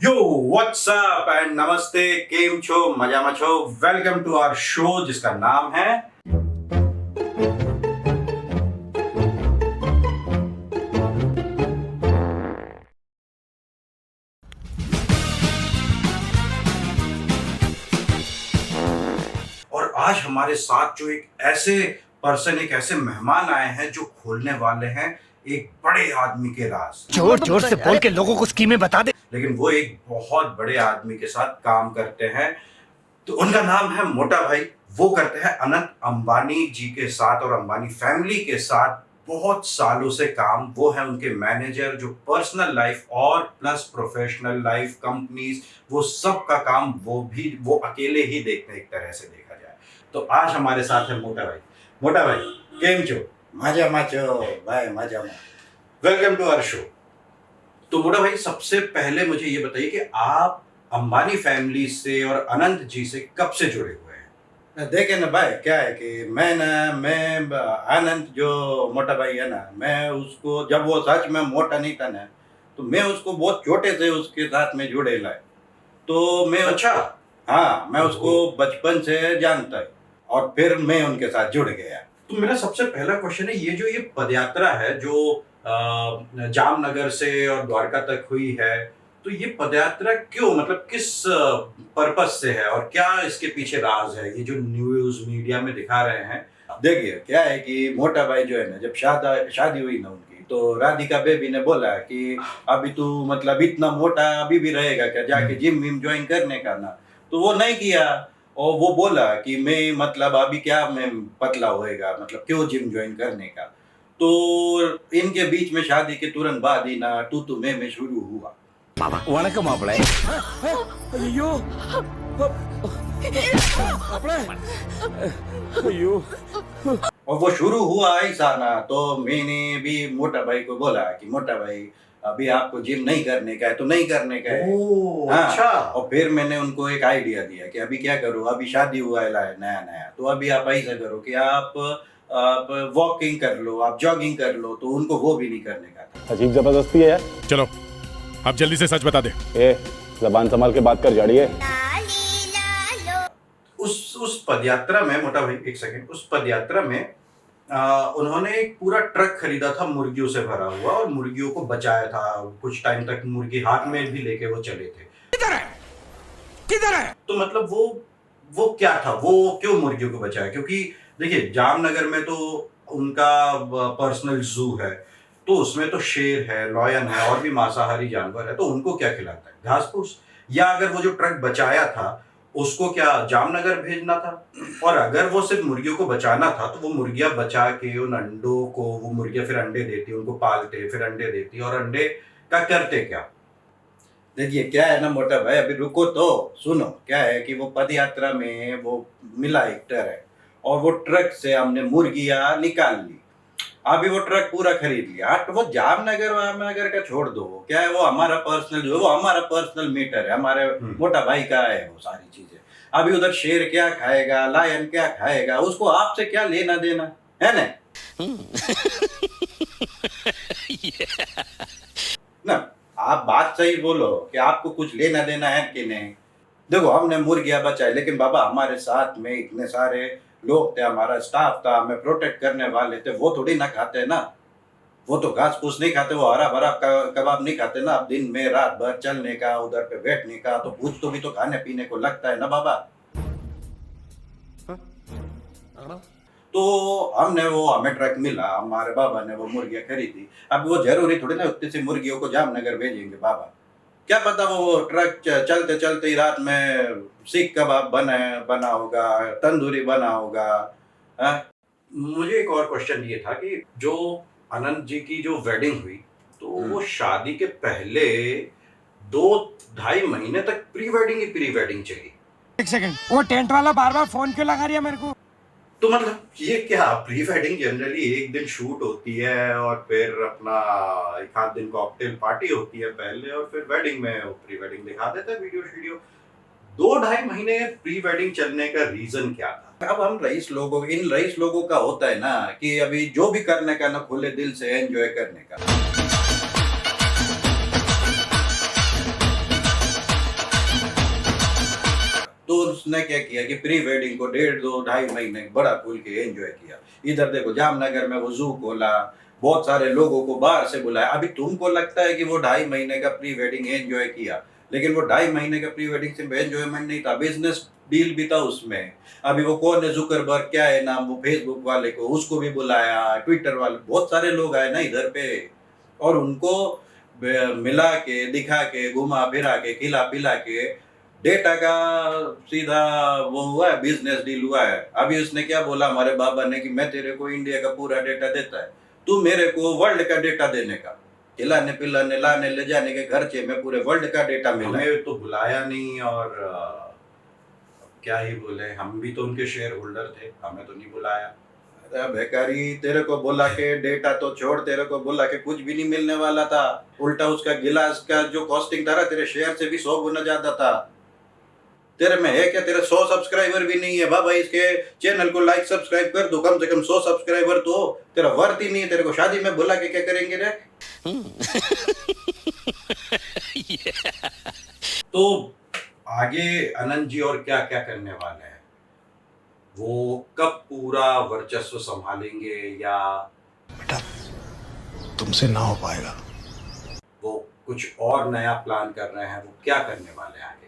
Yo WhatsApp and नमस्ते, केम छो, मजामा छो। वेलकम टू आवर शो जिसका नाम है और आज हमारे साथ जो एक ऐसे पर्सन, एक ऐसे मेहमान आए हैं जो खोलने वाले हैं एक बड़े आदमी के राज। जोर जोर से बोल के लोगों को स्कीमें बता दे। लेकिन वो एक बहुत बड़े आदमी के साथ काम करते हैं, तो उनका नाम है मोटा भाई। वो करते हैं अनंत अंबानी जी के साथ और अंबानी फैमिली के साथ बहुत सालों से काम। वो है उनके मैनेजर, जो पर्सनल लाइफ और प्लस प्रोफेशनल लाइफ, कंपनीज, वो सब का काम वो अकेले ही देखते हैं, एक तरह से देखा जाए तो। आज हमारे साथ है मोटा भाई। मोटा भाई केम छो? मजा मचो भाई, मजा में। Welcome to our show. तो मोटा भाई, सबसे पहले मुझे ये बताइए कि आप अंबानी फैमिली से और अनंत जी से कब से जुड़े हुए हैं? देखे ना भाई, क्या है कि मैं आनंद जो मोटा भाई है ना, मैं उसको जब वो सच में मोटा नहीं था ना, तो मैं उसको बहुत छोटे से उसके साथ में जुड़े लाए। तो मैं अच्छा। हाँ, मैं उसको बचपन से जानता है और फिर मैं उनके साथ जुड़ गया। तो मेरा सबसे पहला क्वेश्चन है, ये पदयात्रा है जो जामनगर से और द्वारका तक हुई है, तो ये पदयात्रा क्यों, मतलब किस पर्पस से है और क्या इसके पीछे राज है, ये जो न्यूज़ मीडिया में दिखा रहे हैं? देखिए क्या है कि मोटा भाई जो है ना, जब शादी हुई ना उनकी, तो राधिका बेबी ने बोला कि अभी तू मतलब इतना मोटा अभी भी रहेगा क्या, जाके जिम विम ज्वाइन करने का ना। तो वो नहीं किया और वो बोला कि मैं मतलब अभी क्या मैं पतला होएगा, मतलब क्यों जिम ज्वाइन करने का। तो इनके बीच में शादी के तुरंत बाद ही ना तू मैं शुरू हुआ। वणकम मापड़े। अयो अयो। और वो शुरू हुआ ऐसा ना, तो मैंने भी मोटा भाई को बोला कि मोटा भाई अभी आपको जिम नहीं करने का है तो नहीं करने का है। ओह, हाँ, अच्छा। और फिर मैंने उनको एक आइडिया दिया कि अभी क्या करो, अभी शादी हुआ है नया नया, तो अभी आप ऐसा करो कि आप वॉकिंग कर लो, आप जॉगिंग कर लो। तो उनको वो भी नहीं करने का था। अजीब जबरदस्ती है यार। चलो अब जल्दी से सच बता दे। ए, जबान संभाल के बात कर जाड़िए। उस पदयात्रा में मोटा भाई, एक सेकंड, उस पदयात्रा में उन्होंने एक पूरा ट्रक खरीदा था मुर्गियों से भरा हुआ और मुर्गियों को बचाया था। कुछ टाइम तक मुर्गी हाथ में भी लेके वो चले थे। किधर है? तो मतलब वो क्या था, वो क्यों मुर्गियों को बचाया? क्योंकि देखिए, जामनगर में तो उनका पर्सनल जू है, तो उसमें तो शेर है, लॉयन है और भी मांसाहारी जानवर है, तो उनको क्या खिलाता है? घास फूस। या अगर वो जो ट्रक बचाया था उसको क्या जामनगर भेजना था? और अगर वो सिर्फ मुर्गियों को बचाना था तो वो मुर्गियां बचा के उन अंडों को, वो मुर्गियां फिर अंडे देती, उनको पालते, फिर अंडे देती, और अंडे का करते क्या? देखिए क्या है ना मोटा भाई, अभी रुको तो सुनो। क्या है कि वो पदयात्रा में वो मिला एक ट्रक और वो ट्रक से हमने मुर्गियां निकाल ली। अभी वो ट्रक पूरा खरीद लिया। तो वो जामनगर का छोड़ दो, क्या है वो हमारा पर्सनल जो है, वो हमारा पर्सनल मीटर है, हमारे मोटा भाई का है वो सारी चीजें। अभी उधर शेर क्या खाएगा, लायन क्या खाएगा, उसको आपसे क्या लेना देना है ना? ना, आप बात सही बोलो कि आपको कुछ लेना देना है कि नहीं। देखो हमने मुर्गियां बचाई, लेकिन बाबा हमारे साथ में इतने सारे लोग थे, हमारा स्टाफ था, हमें प्रोटेक्ट करने वाले थे। वो थोड़ी ना खाते ना, वो तो घास फूस नहीं खाते, वो हरा भरा कबाब नहीं खाते ना। अब दिन में रात भर चलने का, उधर पे बैठने का, तो कुछ तो भी तो खाने पीने को लगता है ना बाबा। तो हमें ट्रक मिला, हमारे बाबा ने वो मुर्गियां खरीदी। अब वो जरूरी थोड़ी ना उतनी सी मुर्गियों को जामनगर भेजेंगे बाबा। क्या पता वो ट्रक चलते चलते ही रात में सीख कबाब बना होगा, तंदूरी बना होगा। मुझे एक और क्वेश्चन ये था कि जो अनंत जी की जो वेडिंग हुई, तो वो शादी के पहले 2-2.5 महीने तक प्री वेडिंग चली। एक सेकंड, वो टेंट वाला बार बार फोन क्यों लगा रही है मेरे को? तो मतलब ये क्या, प्री वेडिंग जनरली एक दिन शूट होती है और फिर अपना एक आध दिन कॉकटेल पार्टी होती है पहले, और फिर वेडिंग में प्री वेडिंग दिखा देता है, वीडियो। 2-2.5 महीने प्री वेडिंग चलने का रीजन क्या था? अब हम इन रईस लोगों का होता है ना कि अभी जो भी करने का ना, खुले दिल से एंजॉय करने का। उसने क्या किया कि प्री वेडिंग को 1.5-2.5 महीने बड़ा खुल के एंजॉय किया। इधर देखो जामनगर में वो जू खोला, बहुत सारे लोगों को बाहर से बुलाया। अभी तुमको लगता है कि वो 2.5 महीने का प्री वेडिंग एंजॉय किया, लेकिन वो 2.5 महीने का प्री वेडिंग सिर्फ एंजॉयमेंट नहीं था, बिजनेस डील भी था उसमें। अभी वो कौन है जुकरबर्ग, क्या है नाम, वो फेसबुक वाले को, उसको भी बुलाया, ट्विटर वाले, बहुत सारे लोग आए ना इधर पे, और उनको मिला के, दिखा के, घुमा फिरा के, खिला पिला के डेटा का सीधा वो हुआ है, बिजनेस डील हुआ है। अभी उसने क्या बोला हमारे बाबा ने कि मैं तेरे को इंडिया का पूरा डेटा देता है, तू मेरे को वर्ल्ड का डेटा देने का, खिलाने पिलाने लाने ले जाने के खर्चे में पूरे वर्ल्ड का डेटा मिला। हमें तो बुलाया नहीं, और क्या ही बोले, हम भी तो उनके शेयर होल्डर थे, हमें तो नहीं बुलाया। अरे बेकारी, तेरे को बोला के डेटा तो छोड़, तेरे को बोला के कुछ भी नहीं मिलने वाला था। उल्टा उसका गिलास का जो कॉस्टिंग था तेरे शेयर से भी 100 गुना ज्यादा था। तेरे में है क्या, तेरे 100 सब्सक्राइबर भी नहीं है बाबा। इसके चैनल को लाइक सब्सक्राइब कर दो, कम से कम 100 सब्सक्राइबर तो हो। तेरा वर्थ ही नहीं है, तेरे को शादी में बुला के क्या करेंगे रे। तो आगे अनंत जी और क्या क्या करने वाले हैं, वो कब पूरा वर्चस्व संभालेंगे, या बेटा तुमसे ना हो पाएगा। वो कुछ और नया प्लान कर रहे हैं, वो क्या करने वाले हैं आगे?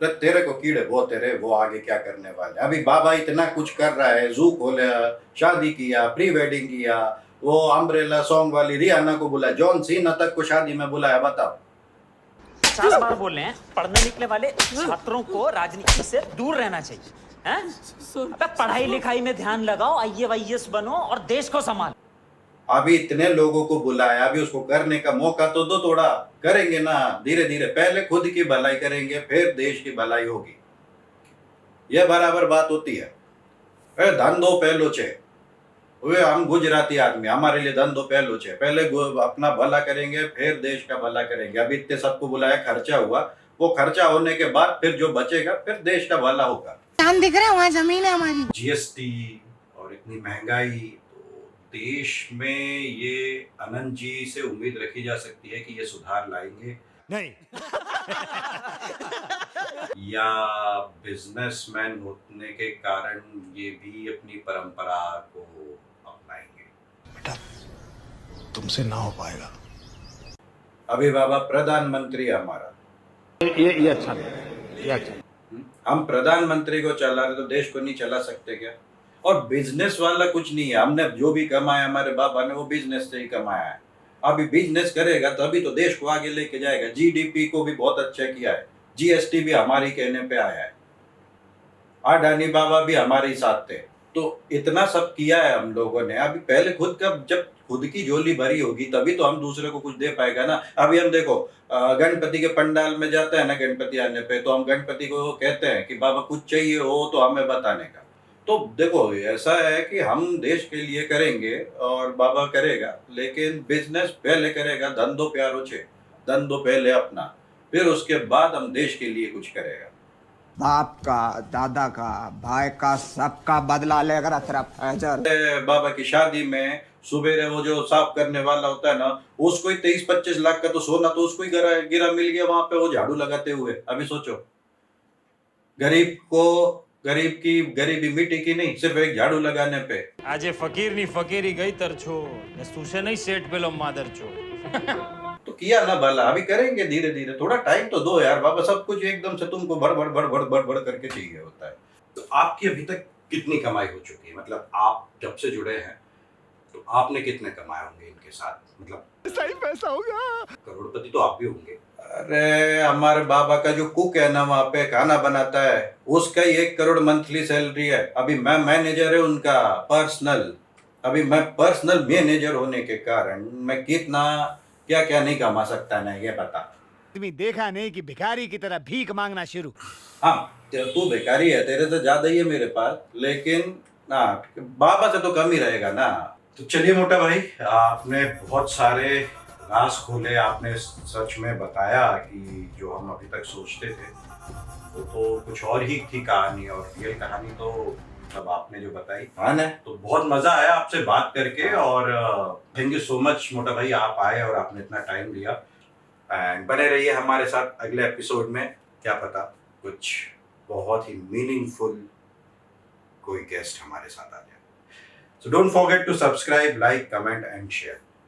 तो तेरे को कीड़े बहुत तेरे, वो आगे क्या करने वाले। अभी बाबा इतना कुछ कर रहा है, जू खोला, शादी किया, प्री वेडिंग किया, वो अम्ब्रेला सॉन्ग वाली रियाना को बुलाया, जॉन सीना तक को शादी में बुलाया। बताओ, 50 बार बोल रहे हैं पढ़ने निकले वाले छात्रों को राजनीति से दूर रहना चाहिए, हैं? अबे पढ़ाई लिखाई में ध्यान लगाओ, IAS बनो और देश को संभालो। अभी इतने लोगों को बुलाया, अभी उसको करने का मौका तो दो, थोड़ा करेंगे ना धीरे धीरे। पहले खुद की भलाई करेंगे, फिर देश की भलाई होगी। यह बराबर बात होती है। धंधो पहलो छे, वे हम गुजराती आदमी, हमारे लिए धंधो पहलो छे। पहले अपना भला करेंगे, फिर देश का भला करेंगे। अभी इतने सबको बुलाया, खर्चा हुआ, वो खर्चा होने के बाद फिर जो बचेगा फिर देश का भला होगा। चांद दिख रहा है, वहाँ जमीन है हमारी। GST और इतनी महंगाई, तो देश में ये अनंत जी से उम्मीद रखी जा सकती है कि ये सुधार लाएंगे, नहीं। या बिजनेसमैन होने के कारण ये भी अपनी परंपरा को अपनाएंगे? बेटा तुमसे ना हो पाएगा। अभी बाबा प्रधानमंत्री हमारा, ये अच्छा नहीं, ये अच्छा नहीं। हम प्रधानमंत्री को चला रहे तो देश को नहीं चला सकते क्या? और बिजनेस वाला कुछ नहीं है, हमने जो भी कमाया हमारे बाबा ने वो बिजनेस से ही कमाया है। अभी बिजनेस करेगा तभी तो देश को आगे लेके जाएगा। GDP को भी बहुत अच्छा किया है, GST भी हमारी कहने पे आया है, अडानी बाबा भी हमारे ही साथ थे। तो इतना सब किया है हम लोगों ने। अभी पहले खुद का, जब खुद की झोली भरी होगी तभी तो हम दूसरे को कुछ दे पाएगा ना। अभी हम देखो गणपति के पंडाल में जाते हैं ना, गणपति आने पे तो हम गणपति को कहते हैं कि बाबा कुछ चाहिए हो तो हमें बताने का। तो देखो ऐसा है कि हम देश के लिए करेंगे और बाबा करेगा, लेकिन बिजनेस पहले करेगा। धंधो प्यारो छे, धंधो पहले अपना, फिर उसके बाद हम देश के लिए कुछ करेगा। बाप का, दादा का, भाई का, सबका बदला लेकर फैजल। बाबा की शादी में सुबेरे वो जो साफ करने वाला होता है ना, उसको ही 23-25 लाख का तो सोना तो उसको ही गिरा मिल गया वहां पे, वो झाड़ू लगाते हुए। अभी सोचो, गरीब को, गरीब की गरीबी मिट्टी की नहीं, सिर्फ एक झाड़ू लगाने पे। આજે ફકીરની ફકીરી ગઈ તરછો ને સુશે નહીં સેટ પેલો માદર છો। तो किया ना भला, अभी करेंगे धीरे धीरे, थोड़ा टाइम तो दो यार बाबा। सब कुछ एकदम से तुमको भड़ भड़ भड़ भड़ भड़ भड़ करके चाहिए होता है। तो आपकी अभी तक कितनी कमाई हो चुकी है? मतलब आप जब से जुड़े हैं तो आपने कितने कमाए होंगे इनके साथ? मतलब सही पैसा होगा। करोड़पति तो आप भी होंगे। अरे हमारे बाबा का जो कुक है ना, वहाँ पे खाना बनाता है, उसका ही 1 करोड़ मंथली सैलरी है। अभी मैं मैनेजर है उनका पर्सनल। अभी मैं पर्सनल मैनेजर होने के कारण मैं कितना क्या क्या नहीं कमा सकता ना, ये बता। आदमी देखा नहीं कि भिखारी की तरह भीख मांगना शुरू। हाँ, तू बेकारी है, तेरे से ज्यादा ही है मेरे पास, लेकिन ना बाबा से तो कम ही रहेगा ना। तो चलिए मोटा भाई, आपने बहुत सारे राज खोले, आपने सच में बताया कि जो हम अभी तक सोचते थे वो तो कुछ और ही थी कहानी, और रियल कहानी तो सब आपने जो बताई। हाँ ना, तो बहुत मजा आया आपसे बात करके, और थैंक यू सो मच मोटा भाई, आप आए और आपने इतना टाइम दिया। एंड बने रहिए हमारे साथ अगले एपिसोड में, क्या पता कुछ बहुत ही मीनिंगफुल कोई गेस्ट हमारे साथ आ जाए। So don't forget to subscribe, like, comment and share.